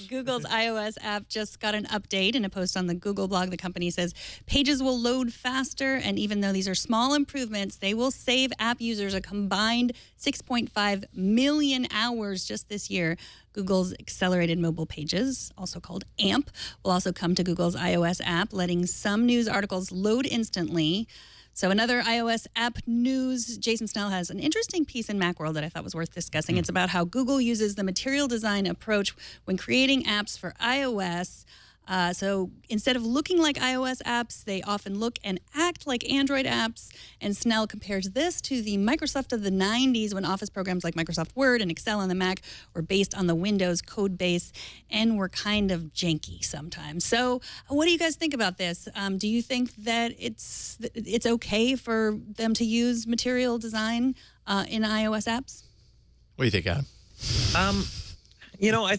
Google's iOS app just got an update. In a post on the Google blog, the company says pages will load faster, and even though these are small improvements, they will save app users a combined 6.5 million hours just this year. Google's Accelerated Mobile Pages, also called AMP, will also come to Google's iOS app, letting some news articles load instantly. So another iOS app news, Jason Snell has an interesting piece in Macworld that I thought was worth discussing. It's about how Google uses the material design approach when creating apps for iOS. So instead of looking like iOS apps, they often look and act like Android apps. And Snell compares this to the Microsoft of the 90s when Office programs like Microsoft Word and Excel on the Mac were based on the Windows code base and were kind of janky sometimes. So what do you guys think about this? Do you think that it's okay for them to use material design in iOS apps? What do you think, Adam? I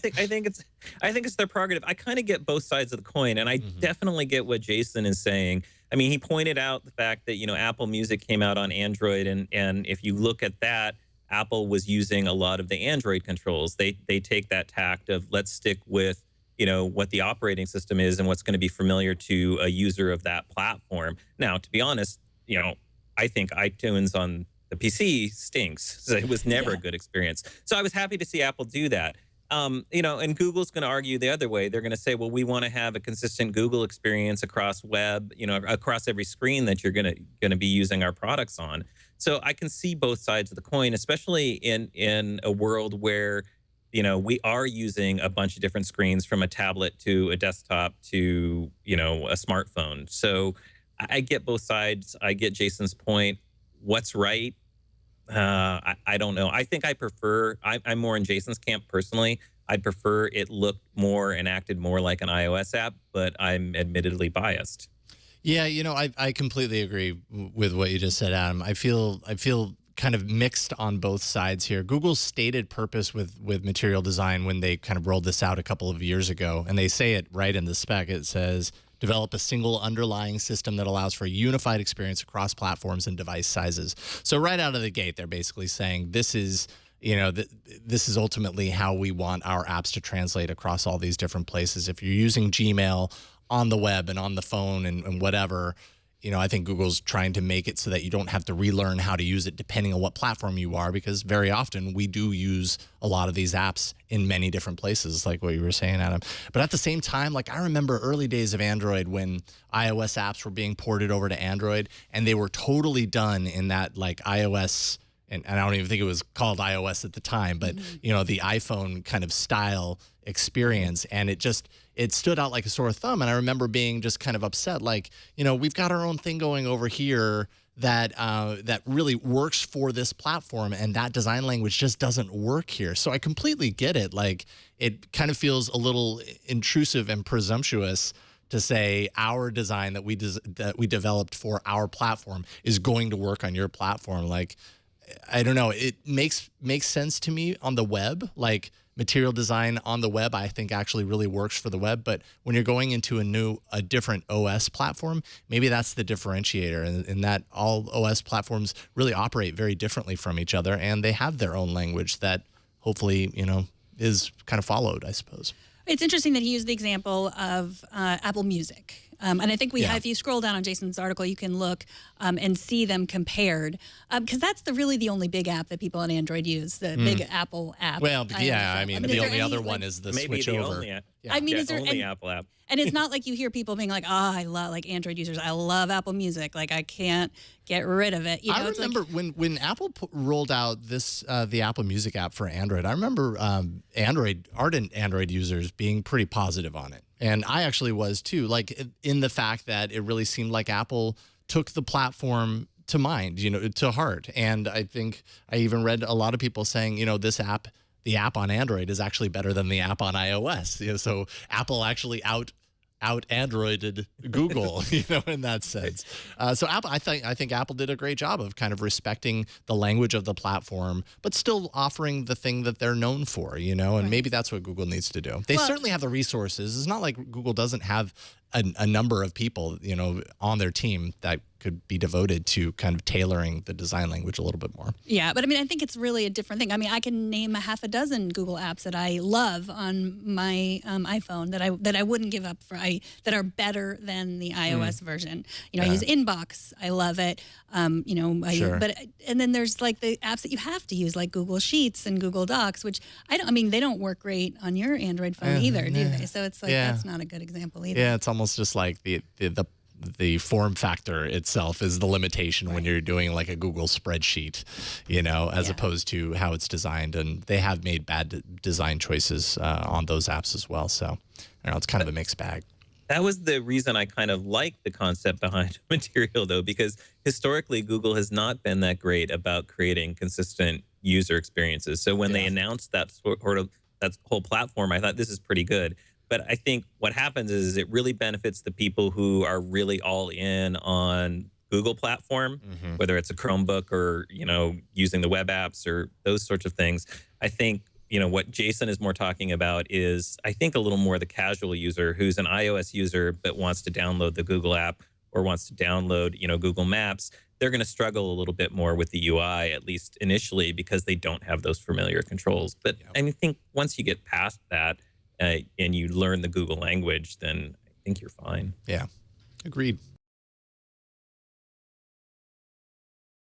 think it's their prerogative. I kind of get both sides of the coin, and I definitely get what Jason is saying. I mean, he pointed out the fact that, Apple Music came out on Android, and if you look at that, Apple was using a lot of the Android controls. They take that tact of let's stick with, what the operating system is and what's going to be familiar to a user of that platform. Now, to be honest, I think iTunes on the PC stinks. So it was never a good experience. So I was happy to see Apple do that. And Google's going to argue the other way. They're going to say, well, we want to have a consistent Google experience across web, across every screen that you're going to be using our products on. So I can see both sides of the coin, especially in a world where, we are using a bunch of different screens, from a tablet to a desktop to, a smartphone. So I get both sides. I get Jason's point. What's right? I don't know. I think I prefer, I'm more in Jason's camp personally. I'd prefer it looked more and acted more like an iOS app, but I'm admittedly biased. Yeah, I completely agree with what you just said, Adam. I feel kind of mixed on both sides here. Google's stated purpose with material design when they kind of rolled this out a couple of years ago, and they say it right in the spec. It says, develop a single underlying system that allows for a unified experience across platforms and device sizes. So right out of the gate, they're basically saying this is, this is ultimately how we want our apps to translate across all these different places. If you're using Gmail on the web and on the phone and whatever, I think Google's trying to make it so that you don't have to relearn how to use it depending on what platform you are, because very often we do use a lot of these apps in many different places, like what you were saying, Adam. But at the same time, like I remember early days of Android when iOS apps were being ported over to Android, and they were totally done in that like iOS, and I don't even think it was called iOS at the time, but the iPhone kind of style experience, and it stood out like a sore thumb. And I remember being just kind of upset, like, we've got our own thing going over here that that really works for this platform, and that design language just doesn't work here. So I completely get it. Like, it kind of feels a little intrusive and presumptuous to say our design that we developed for our platform is going to work on your platform. Like, I don't know. It makes sense to me on the web. Like, material design on the web, I think actually really works for the web. But when you're going into a different OS platform, maybe that's the differentiator, and that all OS platforms really operate very differently from each other, and they have their own language that hopefully, is kind of followed, I suppose. It's interesting that he used the example of Apple Music. And I think if you scroll down on Jason's article, you can look and see them compared, because that's really the only big app that people on Android use, the big Apple app. Well, I mean the only other one is the maybe switch the over. Only app. Yeah. I mean, is there only Apple app? And it's not like you hear people being like, "Oh, I love Android users. I love Apple Music. Like, I can't get rid of it." I remember when Apple rolled out the Apple Music app for Android. I remember ardent Android users being pretty positive on it, and I actually was too. Like, in the fact that it really seemed like Apple took the platform to mind, to heart. And I think I even read a lot of people saying, this app. The app on Android is actually better than the app on iOS. So Apple actually out Androided Google, in that sense. So Apple, I think Apple did a great job of kind of respecting the language of the platform, but still offering the thing that they're known for, and maybe that's what Google needs to do. They certainly have the resources. It's not like Google doesn't have a number of people, on their team that could be devoted to kind of tailoring the design language a little bit more. Yeah, but I mean, I think it's really a different thing. I mean, I can name a half a dozen Google apps that I love on my iPhone that I wouldn't give up for that are better than the iOS version. I use Inbox. I love it. Sure. And then there's like the apps that you have to use, like Google Sheets and Google Docs, which they don't work great on your Android phone either, do they? So it's like that's not a good example either. Yeah, it's almost just like the form factor itself is the limitation when you're doing like a Google spreadsheet, as opposed to how it's designed. And they have made bad design choices on those apps as well. So, it's kind of a mixed bag. That was the reason I kind of like the concept behind Material, though, because historically Google has not been that great about creating consistent user experiences. So when they announced that that whole platform, I thought this is pretty good. But I think what happens is it really benefits the people who are really all in on Google platform, whether it's a Chromebook or, using the web apps or those sorts of things. I think, what Jason is more talking about is, I think, a little more the casual user who's an iOS user but wants to download the Google app or wants to download, Google Maps. They're going to struggle a little bit more with the UI, at least initially, because they don't have those familiar controls. But I think once you get past that, and you learn the Google language, then I think you're fine. Yeah, agreed.